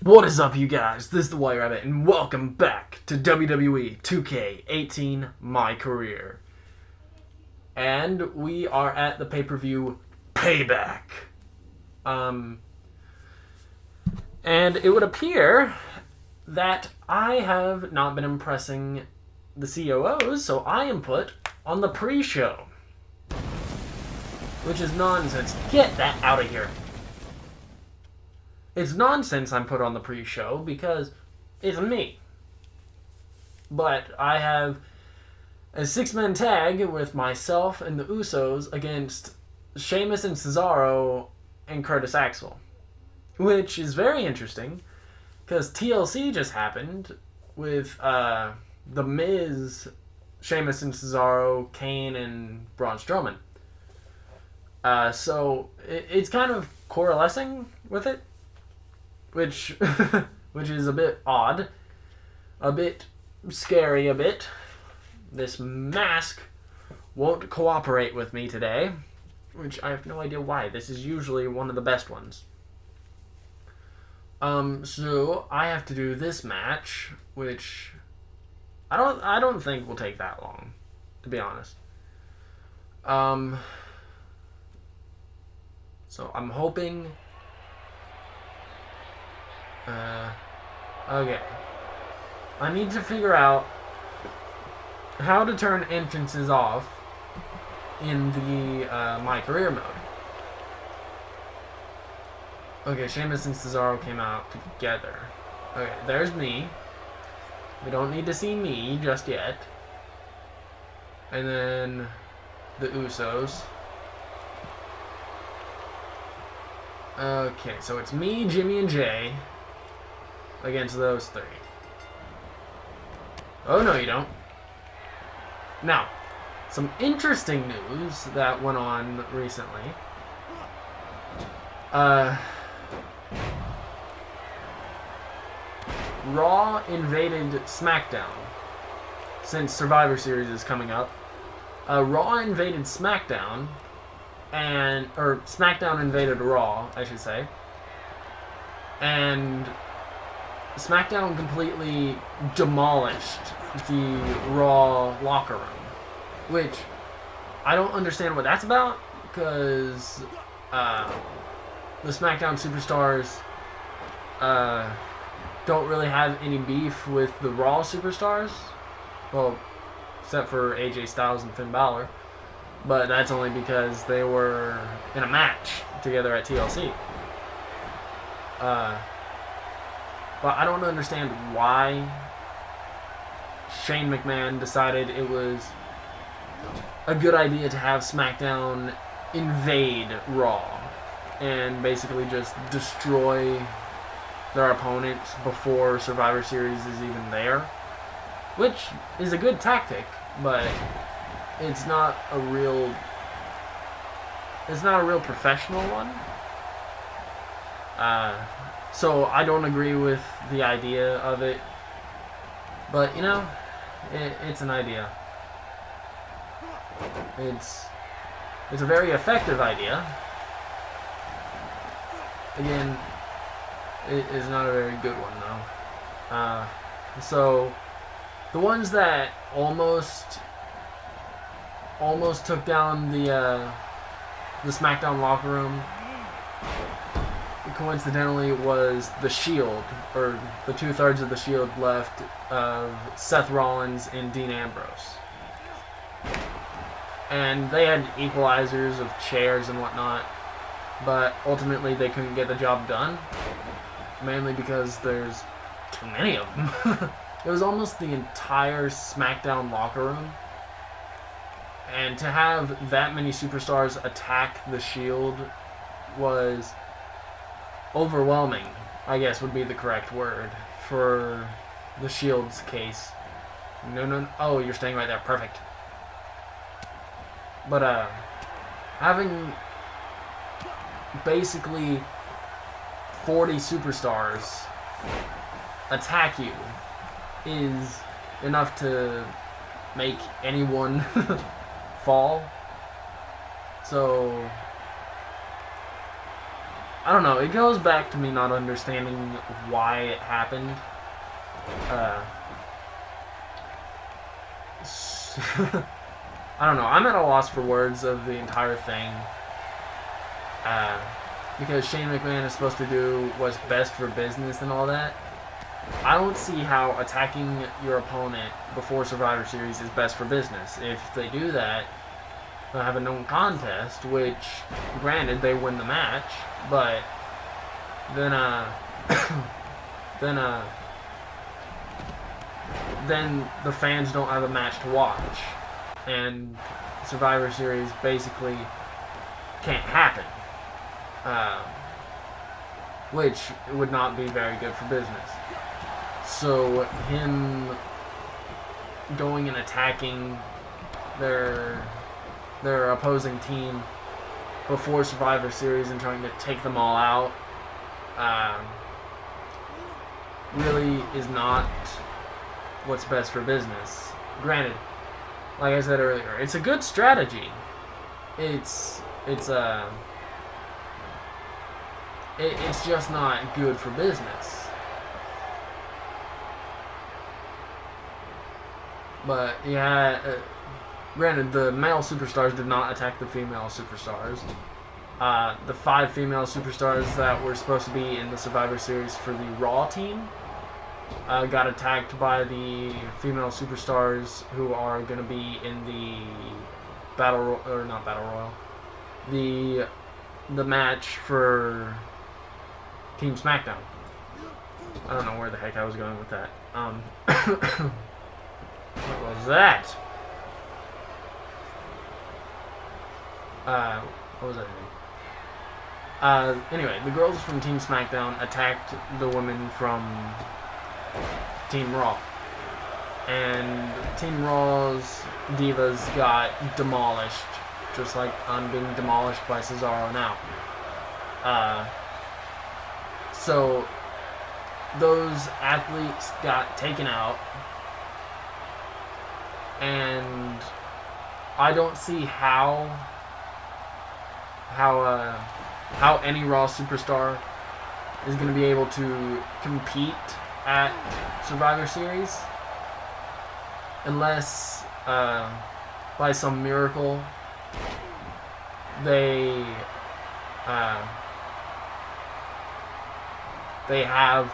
What is up, you guys? This is the White Rabbit, and welcome back to WWE 2K18 My Career. And we are at the pay-per-view Payback. And it would appear that I have not been impressing the COOs, so I am put on the pre-show. Which is nonsense. Get that out of here. It's nonsense I'm put on the pre-show because it's me. But I have a six-man tag with myself and the Usos against Sheamus and Cesaro and Curtis Axel. Which is very interesting because TLC just happened with The Miz, Sheamus and Cesaro, Kane, and Braun Strowman. So it's kind of coalescing with it. Which is a bit odd, a bit scary, a bit. This mask won't cooperate with me today, which I have no idea why. This is usually one of the best ones. So I have to do this match, which I don't think will take that long, to be honest. So I'm hoping. Okay. I need to figure out how to turn entrances off in the My Career mode. Okay, Sheamus and Cesaro came out together. Okay, there's me. We don't need to see me just yet. And then the Usos. Okay, so it's me, Jimmy, and Jay against those three. Oh, no, you don't. Now, some interesting news that went on recently. Raw invaded SmackDown. Since Survivor Series is coming up, Raw invaded SmackDown. Or SmackDown invaded Raw, I should say. And SmackDown completely demolished the Raw locker room. Which, I don't understand what that's about, because the SmackDown superstars don't really have any beef with the Raw superstars. Well, except for AJ Styles and Finn Balor. But that's only because they were in a match together at TLC. But I don't understand why Shane McMahon decided it was a good idea to have SmackDown invade Raw and basically just destroy their opponents before Survivor Series is even there. Which is a good tactic, but it's not a real professional one. So I don't agree with the idea of it. But, you know, it's an idea. It's a very effective idea. Again, it is not a very good one, though. So the ones that almost took down the SmackDown locker room, coincidentally, was the Shield, or the 2/3 of the Shield left of Seth Rollins and Dean Ambrose. And they had equalizers of chairs and whatnot, but ultimately they couldn't get the job done, mainly because there's too many of them. It was almost the entire SmackDown locker room. And to have that many superstars attack the Shield was overwhelming, I guess would be the correct word for the Shield's case. No. Oh, you're staying right there. Perfect. But, having basically 40 superstars attack you is enough to make anyone fall. So I don't know. It goes back to me not understanding why it happened. I don't know. I'm at a loss for words of the entire thing. Because Shane McMahon is supposed to do what's best for business and all that. I don't see how attacking your opponent before Survivor Series is best for business. If they do that, they'll have a known contest, which, granted, they win the match, but then then the fans don't have a match to watch, and Survivor Series basically can't happen, which would not be very good for business. So him going and attacking their opposing team before Survivor Series and trying to take them all out really is not what's best for business. Granted, like I said earlier, it's a good strategy. It's just not good for business. But yeah, granted, the male superstars did not attack the female superstars. The 5 female superstars that were supposed to be in the Survivor Series for the Raw team got attacked by the female superstars who are going to be in the not Battle Royal, the match for Team SmackDown. I don't know where the heck I was going with that. What was that? What was that? Anyway, the girls from Team SmackDown attacked the women from Team Raw. And Team Raw's divas got demolished, just like I'm being demolished by Cesaro now. So those athletes got taken out, and I don't see how any Raw superstar is going to be able to compete at Survivor Series unless by some miracle they have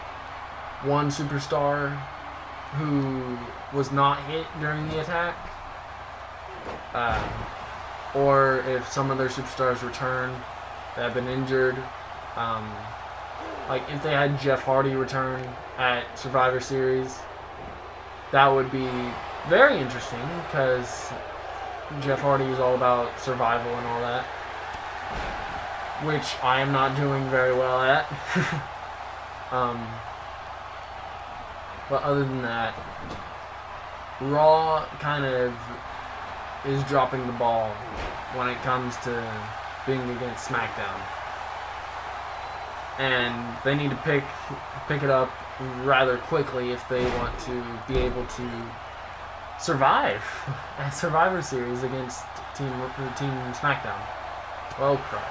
one superstar who was not hit during the attack, or if some of their superstars return that have been injured. Like if they had Jeff Hardy return at Survivor Series, that would be very interesting because Jeff Hardy is all about survival and all that, which I am not doing very well at. But other than that, Raw kind of is dropping the ball when it comes to being against SmackDown. And they need to pick it up rather quickly if they want to be able to survive at Survivor Series against Team SmackDown. Well, crap.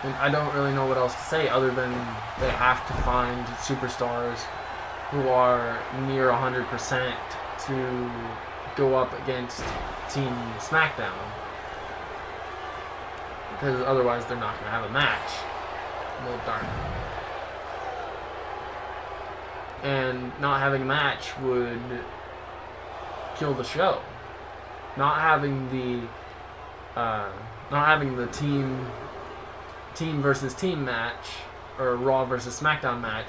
And I don't really know what else to say other than they have to find superstars who are near 100% to go up against Team SmackDown. Because otherwise they're not going to have a match. Well, darn. And not having a match would kill the show. Not having the team versus team match, or Raw versus SmackDown match,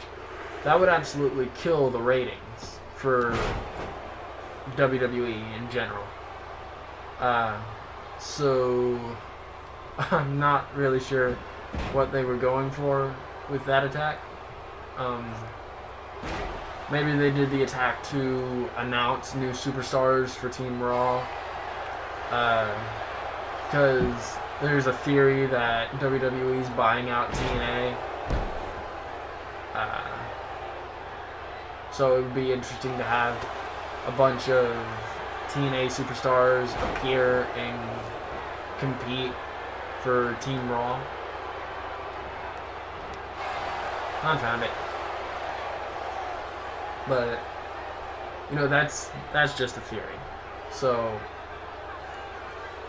that would absolutely kill the ratings for WWE in general. So I'm not really sure what they were going for with that attack. Maybe they did the attack to announce new superstars for Team Raw. Because there's a theory that WWE is buying out TNA. So it would be interesting to have a bunch of TNA superstars appear and compete for Team Raw. I found it. But, you know, that's just a theory. So,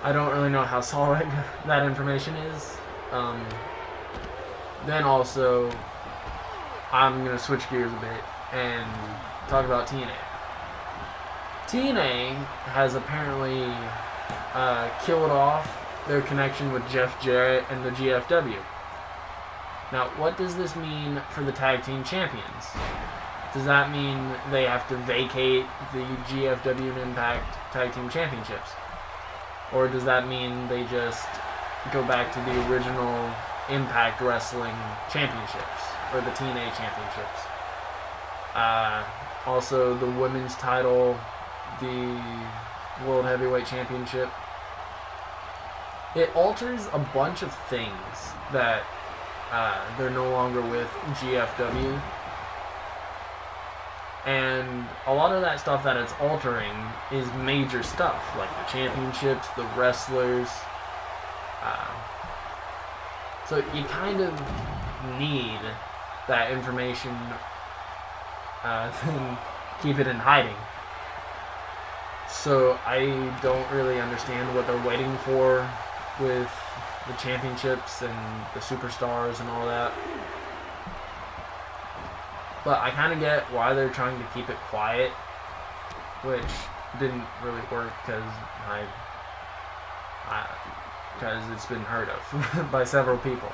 I don't really know how solid that information is. Then also, I'm going to switch gears a bit and talk about TNA. TNA has apparently killed off their connection with Jeff Jarrett and the GFW. Now, what does this mean for the Tag Team Champions? Does that mean they have to vacate the GFW and Impact Tag Team Championships? Or does that mean they just go back to the original Impact Wrestling Championships? Or the TNA Championships? Also, the women's title, the World Heavyweight Championship. It alters a bunch of things that they're no longer with GFW. And a lot of that stuff that it's altering is major stuff, like the championships, the wrestlers. So you kind of need that information, then keep it in hiding. So I don't really understand what they're waiting for with the championships and the superstars and all that. But I kind of get why they're trying to keep it quiet, which didn't really work because it's been heard of by several people.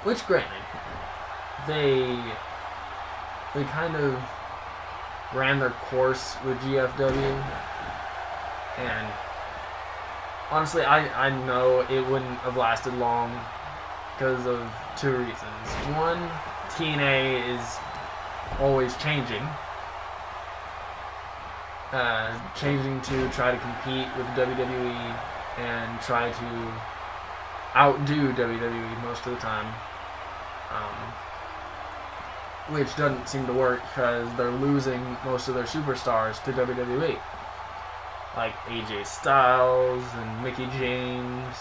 Which, granted, they kind of ran their course with GFW, and honestly, I know it wouldn't have lasted long because of two reasons. One, TNA is always changing to try to compete with WWE and try to outdo WWE most of the time, which doesn't seem to work because they're losing most of their superstars to WWE, like AJ Styles and Mickie James.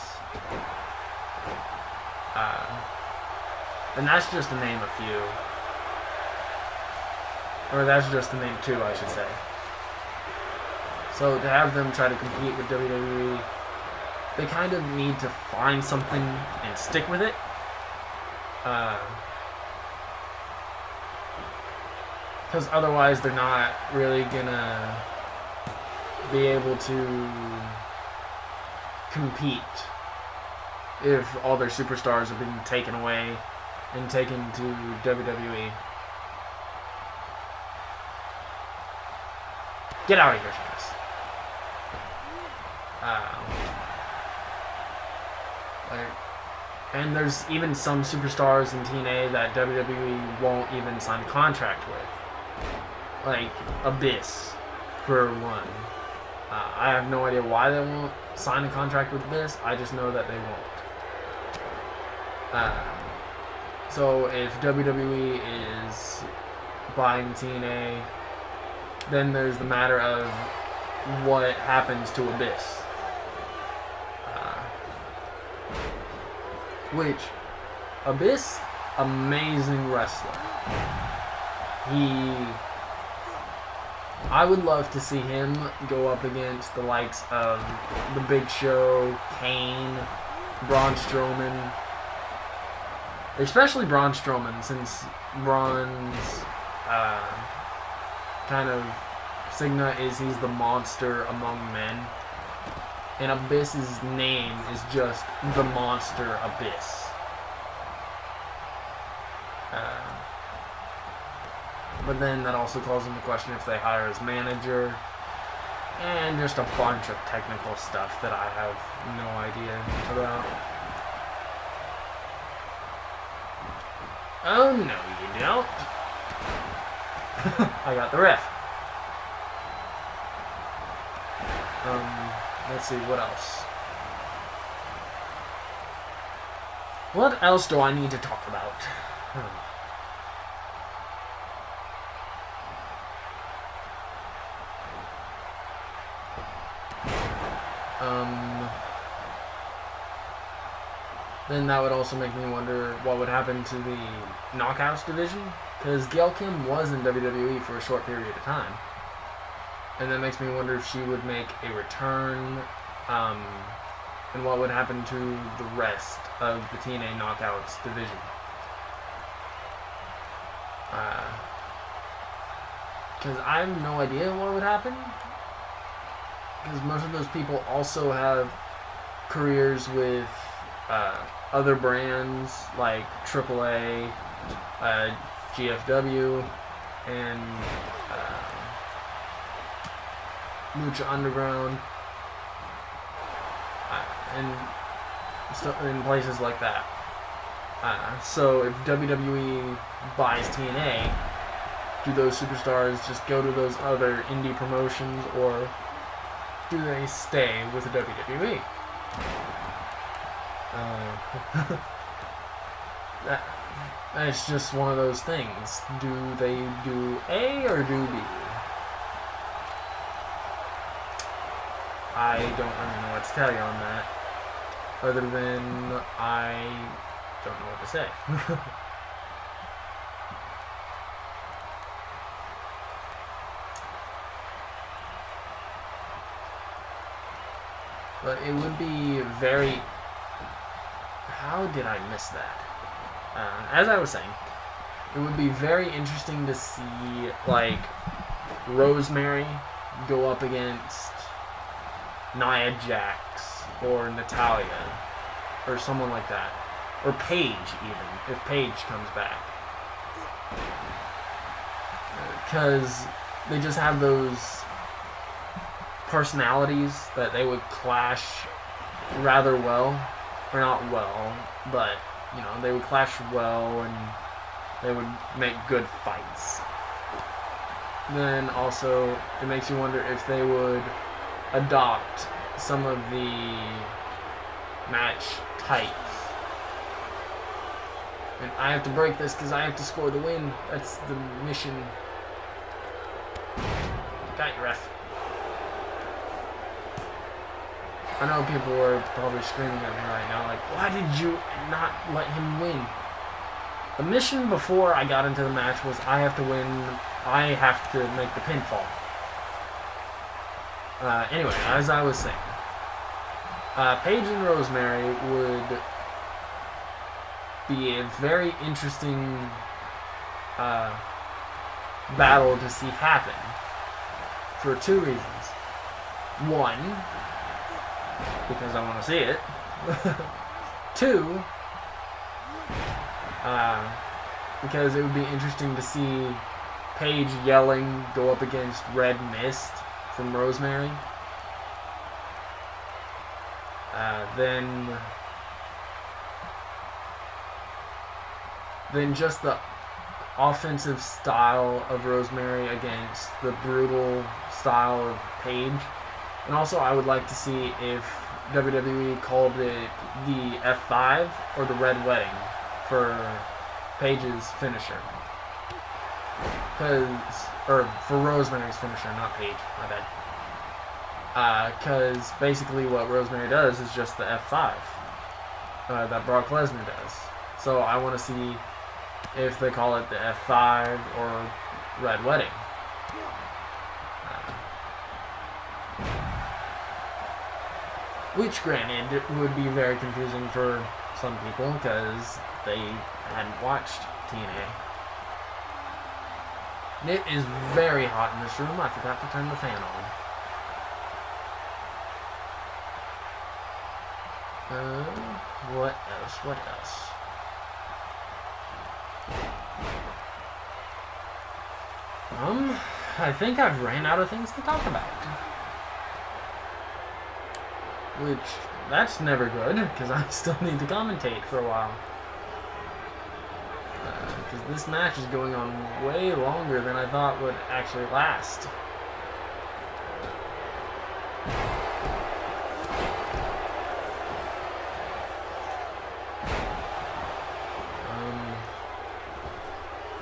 And that's just to name a few. Or that's just to name two, I should say. So to have them try to compete with WWE, they kind of need to find something and stick with it. Because otherwise they're not really gonna be able to compete if all their superstars are being taken away and taken to WWE. Get out of here, Travis. And there's even some superstars in TNA that WWE won't even sign a contract with. Like Abyss, for one. I have no idea why they won't sign a contract with Abyss. I just know that they won't. So if WWE is buying TNA, then there's the matter of what happens to Abyss. Which, Abyss, amazing wrestler. I would love to see him go up against the likes of The Big Show, Kane, Braun Strowman. Especially Braun Strowman, since Braun's kind of signa is he's the monster among men. And Abyss's name is just the Monster Abyss. But then that also calls into question if they hire his manager. And just a bunch of technical stuff that I have no idea about. Oh, no, you don't. I got the ref. Let's see, what else? What else do I need to talk about? Then that would also make me wonder what would happen to the Knockouts division, because Gail Kim was in WWE for a short period of time, and that makes me wonder if she would make a return, and what would happen to the rest of the TNA Knockouts division. Because I have no idea what would happen, because most of those people also have careers with other brands like AAA, GFW, and Lucha Underground, and stuff in places like that. So if WWE buys TNA, do those superstars just go to those other indie promotions, or do they stay with the WWE? It's just one of those things. Do they do A or do B? I don't really know what to tell you on that, other than I don't know what to say. But it would be very... How did I miss that? As I was saying, it would be very interesting to see, like, Rosemary go up against Nia Jax or Natalia or someone like that. Or Paige, even, if Paige comes back. Because they just have those personalities that they would clash rather well. Or not well, but, you know, they would clash well and they would make good fights. Then also, it makes you wonder if they would adopt some of the match types. And I have to break this because I have to score the win. That's the mission. Got you, ref. I know people are probably screaming at me right now, like, why did you not let him win? The mission before I got into the match was I have to win, I have to make the pinfall. Anyway, as I was saying, Paige and Rosemary would be a very interesting battle to see happen for two reasons. One, because I want to see it. Two, because it would be interesting to see Paige yelling go up against Red Mist from Rosemary. Then just the offensive style of Rosemary against the brutal style of Paige. And also, I would like to see if WWE called it the F5 or the Red Wedding for Paige's finisher. Or for Rosemary's finisher, not Paige, my bad. Because basically what Rosemary does is just the F5 that Brock Lesnar does. So I want to see if they call it the F5 or Red Wedding. Which, granted, it would be very confusing for some people because they hadn't watched TNA. It is very hot in this room. I forgot to turn the fan on. What else? What else? I think I've ran out of things to talk about. Which, that's never good, because I still need to commentate for a while. Because this match is going on way longer than I thought would actually last.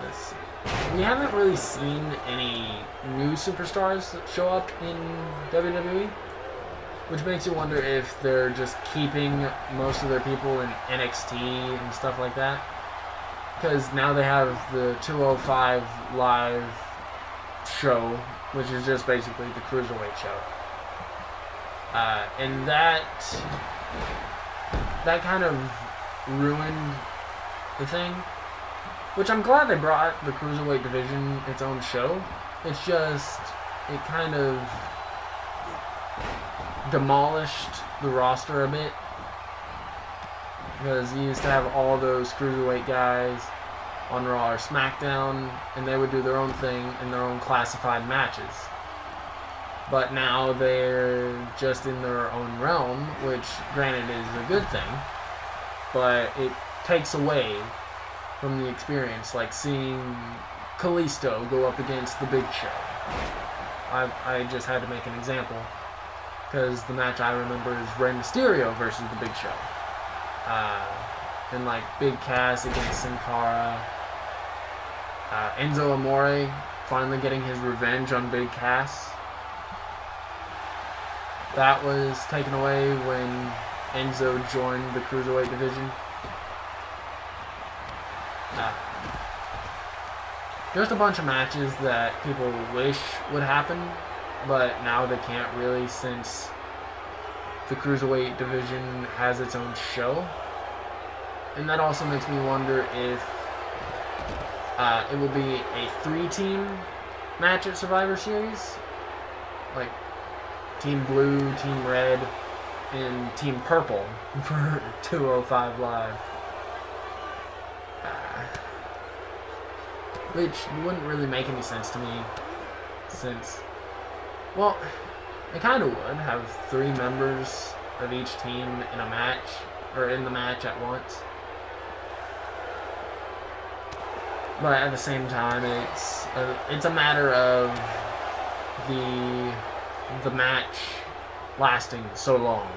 Let's see. We haven't really seen any new superstars show up in WWE. which makes you wonder if they're just keeping most of their people in NXT and stuff like that. Because now they have the 205 Live show, which is just basically the Cruiserweight show. And that kind of ruined the thing. Which I'm glad they brought the Cruiserweight division its own show. It's just, it kind of demolished the roster a bit. Because you used to have all those Cruiserweight guys on Raw or SmackDown, and they would do their own thing in their own classified matches. But now they're just in their own realm, which granted is a good thing, but it takes away from the experience, like seeing Kalisto go up against the Big Show. I just had to make an example, because the match I remember is Rey Mysterio versus the Big Show. And like Big Cass against Sin Cara. Enzo Amore finally getting his revenge on Big Cass. That was taken away when Enzo joined the Cruiserweight division. Just a bunch of matches that people wish would happen, but now they can't really, since the Cruiserweight division has its own show. And that also makes me wonder if it will be a 3-team match at Survivor Series. Like Team Blue, Team Red, and Team Purple for 205 Live. Which wouldn't really make any sense to me, since, well, it kind of would have 3 members of each team in a match, or in the match at once. But at the same time, it's a matter of the match lasting so long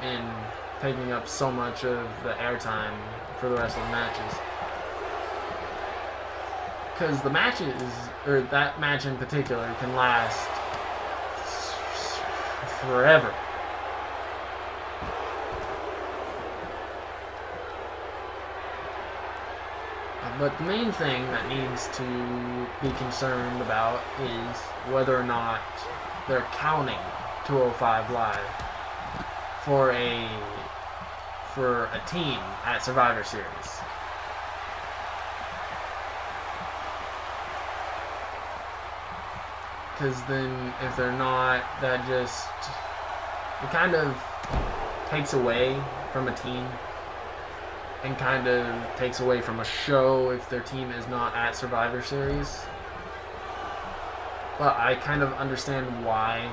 and taking up so much of the airtime for the rest of the matches. Because the matches, or that match in particular, can last forever. But the main thing that needs to be concerned about is whether or not they're counting 205 Live for a team at Survivor Series. Because then, if they're not, that just, it kind of takes away from a team, and kind of takes away from a show if their team is not at Survivor Series. But I kind of understand why,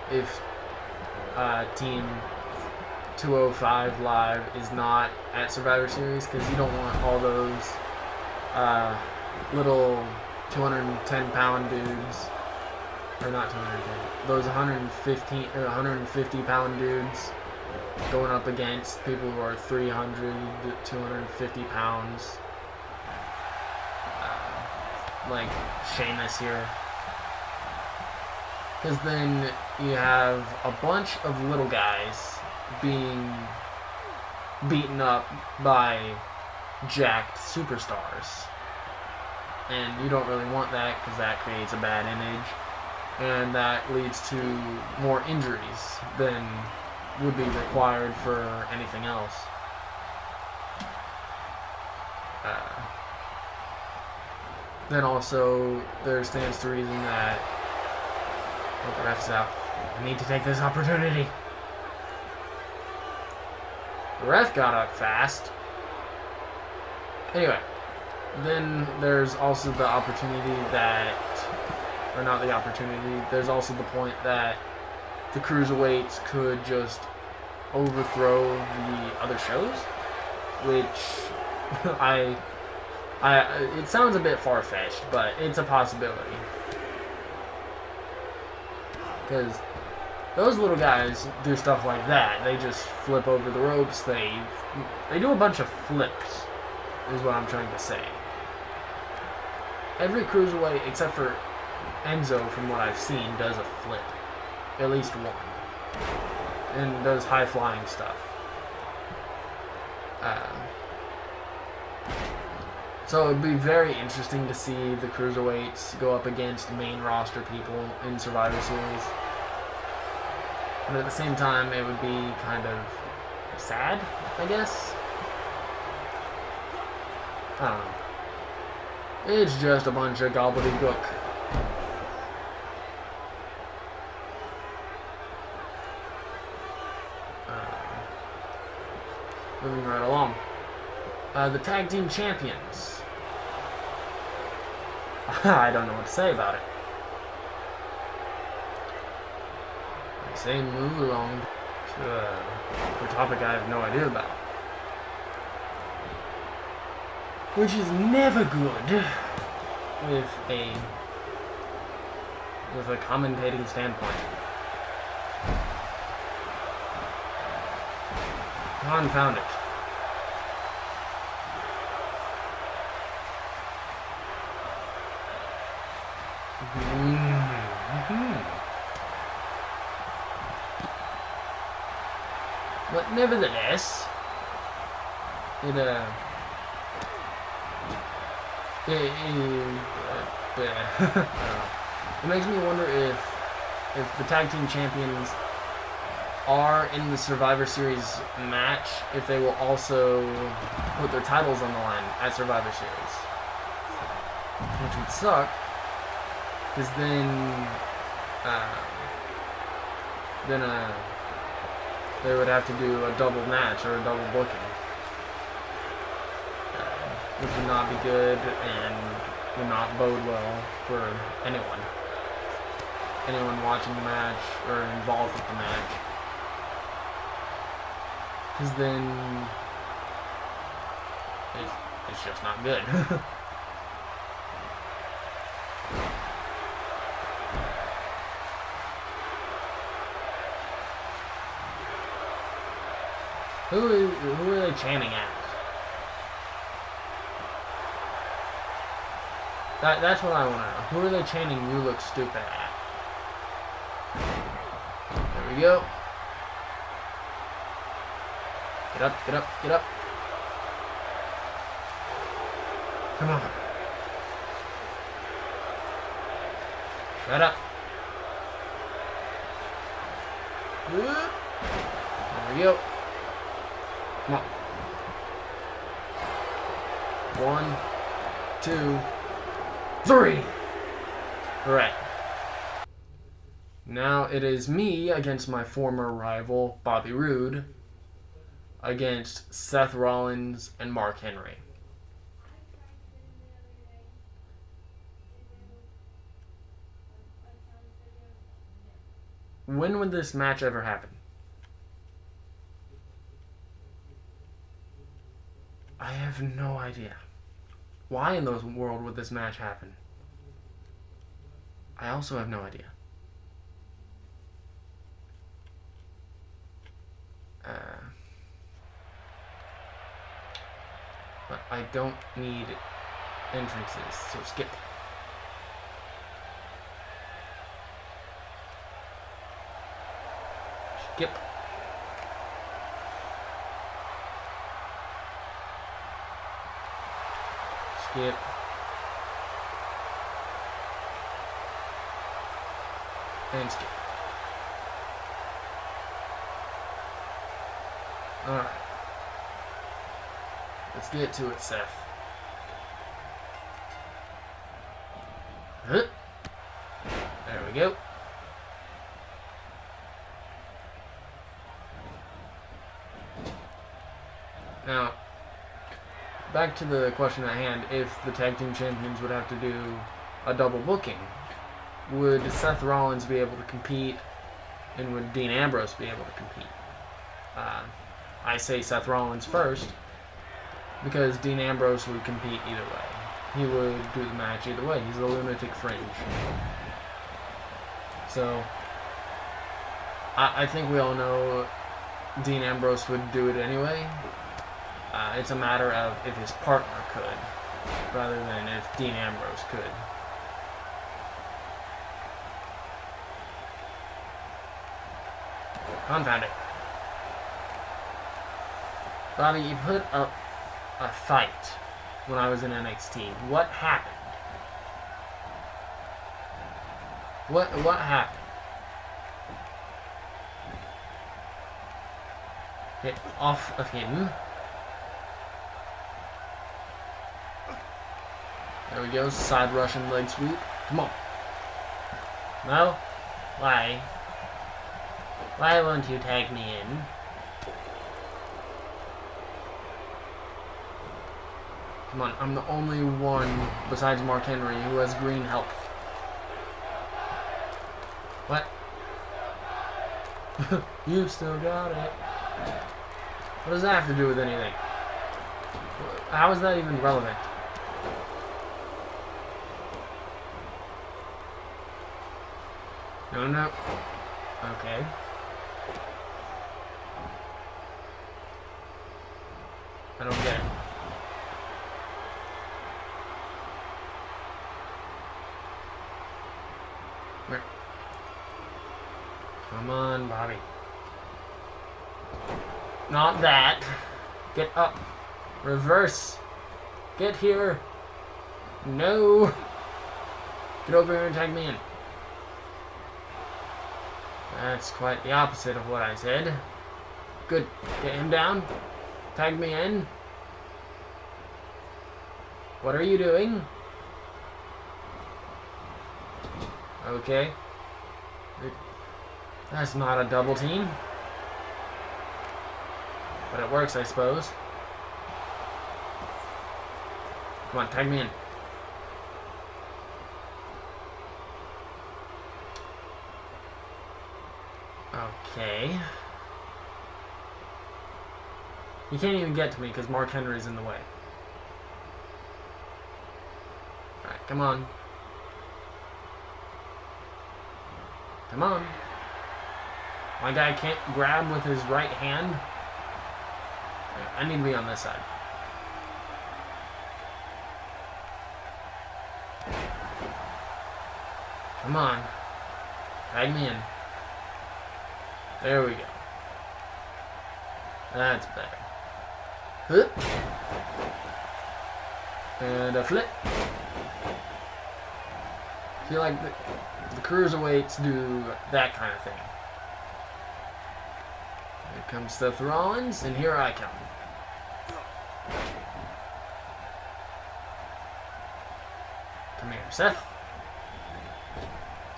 if Team 205 Live is not at Survivor Series, because you don't want all those little 210-pound dudes, or not 210, those 115 or 150-pound dudes going up against people who are 300 to 250 pounds, like Sheamus here. Because then you have a bunch of little guys being beaten up by jacked superstars. And you don't really want that, because that creates a bad image. And that leads to more injuries than would be required for anything else. Then also, there stands to reason that, oh, the ref's out. I need to take this opportunity. The ref got up fast. Anyway, then there's also the opportunity that, or not the opportunity, there's also the point that the Cruiserweights could just overthrow the other shows, which it sounds a bit far-fetched, but it's a possibility. Because those little guys do stuff like that. They just flip over the ropes. They do a bunch of flips, is what I'm trying to say. Every Cruiserweight, except for Enzo, from what I've seen, does a flip. At least one. and does high-flying stuff. So it would be very interesting to see the cruiserweights go up against main roster people in Survivor Series. But at the same time, it would be kind of sad, I guess. I don't know. It's just a bunch of gobbledygook. Moving right along. The tag team champions. I don't know what to say about it. I say move along to a topic I have no idea about. Which is never good with a commentating standpoint. Confound it. But nevertheless, it makes me wonder if the tag team champions are in the Survivor Series match, if they will also put their titles on the line at Survivor Series, which would suck, because then they would have to do a double match or a double booking, which would not be good and would not bode well for anyone watching the match or involved with the match. Because then it's just not good. Who are they chanting at? That's what I want to know. Who are they chanting "You look stupid" at? There we go. Get up, get up, get up. Come on. Shut up. There we go. Come on. 1, 2, 3. Alright. Now it is me against my former rival, Bobby Roode, against Seth Rollins and Mark Henry. When would this match ever happen? I have no idea. Why in the world would this match happen? I also have no idea. But I don't need entrances, so skip. Skip. Skip. And skip. Alright. Let's get to it, Seth. There we go. Now, back to the question at hand. If the tag team champions would have to do a double booking, would Seth Rollins be able to compete, and would Dean Ambrose be able to compete? I say Seth Rollins first, because Dean Ambrose would compete either way. He would do the match either way. He's a lunatic fringe. So, I think we all know Dean Ambrose would do it anyway. It's a matter of if his partner could, rather than if Dean Ambrose could. Confound it. Bobby, you put up a fight when I was in NXT. What happened? What happened? Get off of him. There we go. Side Russian leg sweep. Come on. No? Why? Why won't you tag me in? Come on, I'm the only one besides Mark Henry who has green health. What? You still got it. What does that have to do with anything? How is that even relevant? No, no. Okay. I don't get it. Where? Come on, Bobby. Not that. Get up. Reverse. Get here. No. Get over here and tag me in. That's quite the opposite of what I said. Good. Get him down. Tag me in. What are you doing? Okay. That's not a double team. But it works, I suppose. Come on, tag me in. Okay. You can't even get to me because Mark Henry's in the way. Alright, come on. Come on. My guy can't grab with his right hand. I need to be on this side. Come on. Tag me in. There we go. That's better. And a flip. I feel like the cruiserweights do that kind of thing. Here comes Seth Rollins, and here I come. Come here, Seth.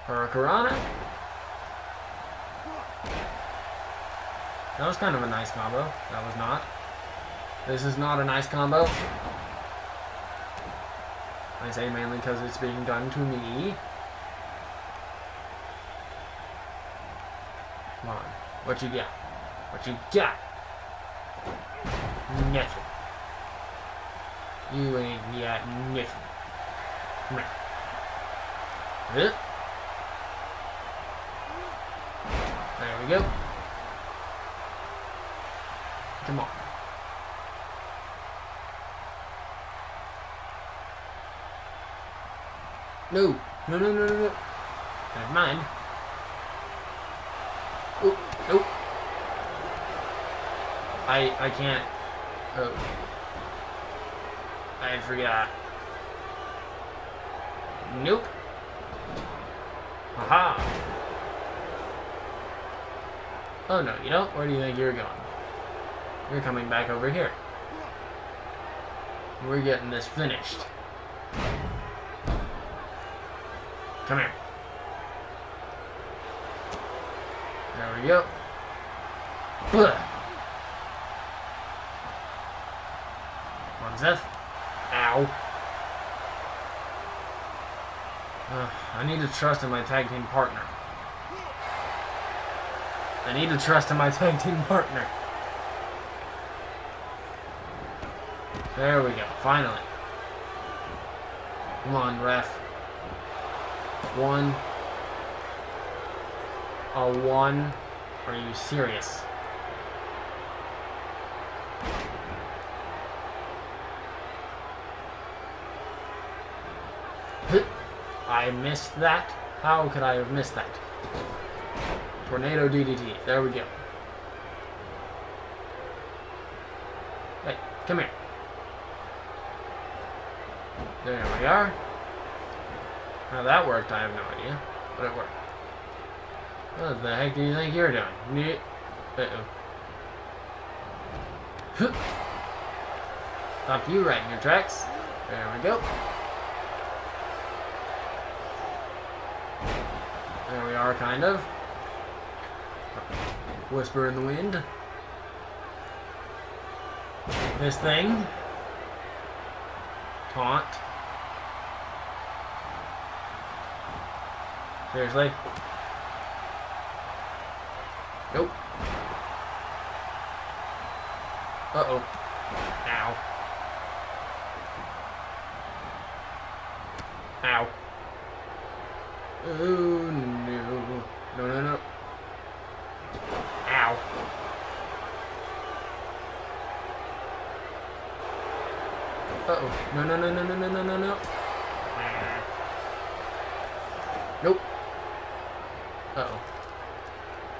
Hurricanrana. That was kind of a nice combo. That was not. This is not a nice combo. I say mainly because it's being done to me. Come on. What you got? What you got? Nothing. You ain't got nothing. Come here. There we go. Come on. No. No, no, no, no, no. Never mind. Oh, nope. I can't. Oh. I forgot. Nope. Aha. Oh no, you know, where do you think you're going? You're coming back over here. We're getting this finished. Come here. There we go. Ugh. One Seth. Ow. I need to trust in my tag team partner. I need to trust in my tag team partner. There we go, finally. Come on, ref. One. A one? Are you serious? I missed that? How could I have missed that? Tornado DDT. There we go. Hey, come here. There we are. How that worked, I have no idea. But it worked. What the heck do you think you're doing? Uh-oh. Stop you right in your tracks. There we go. There we are, kind of. Whisper in the wind. This thing. Taunt. Seriously? Nope. Uh-oh. Ow. Ow. Oh, no. No, no, no. Ow. Uh-oh. No, no, no, no, no, no, no, no, no. Nope. Uh-oh.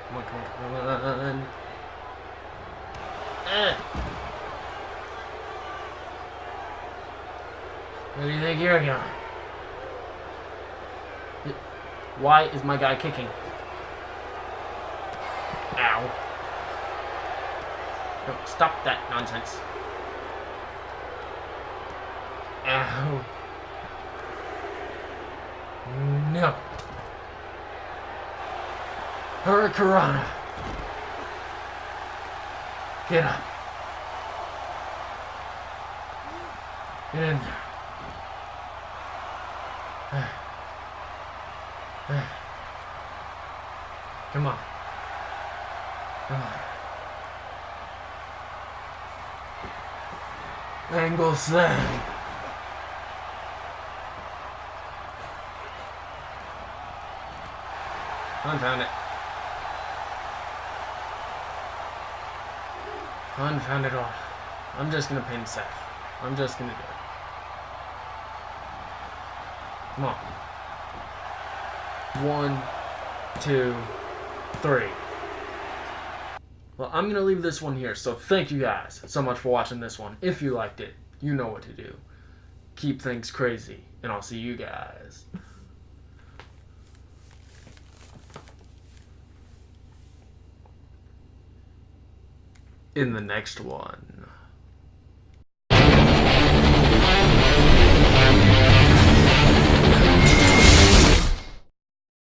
Come on, come on, come on. Where do you think you're going? Why is my guy kicking? Ow. No, stop that nonsense. Ow. No. Hurricanrana. Get up. Get in there. Come on. Come on. Angle slam. Confound it. Confound it all. I'm just gonna pin Seth. I'm just gonna do it. Come on. 1, 2, 3. Well, I'm going to leave this one here, so thank you guys so much for watching this one. If you liked it, you know what to do. Keep things crazy, and I'll see you guys in the next one.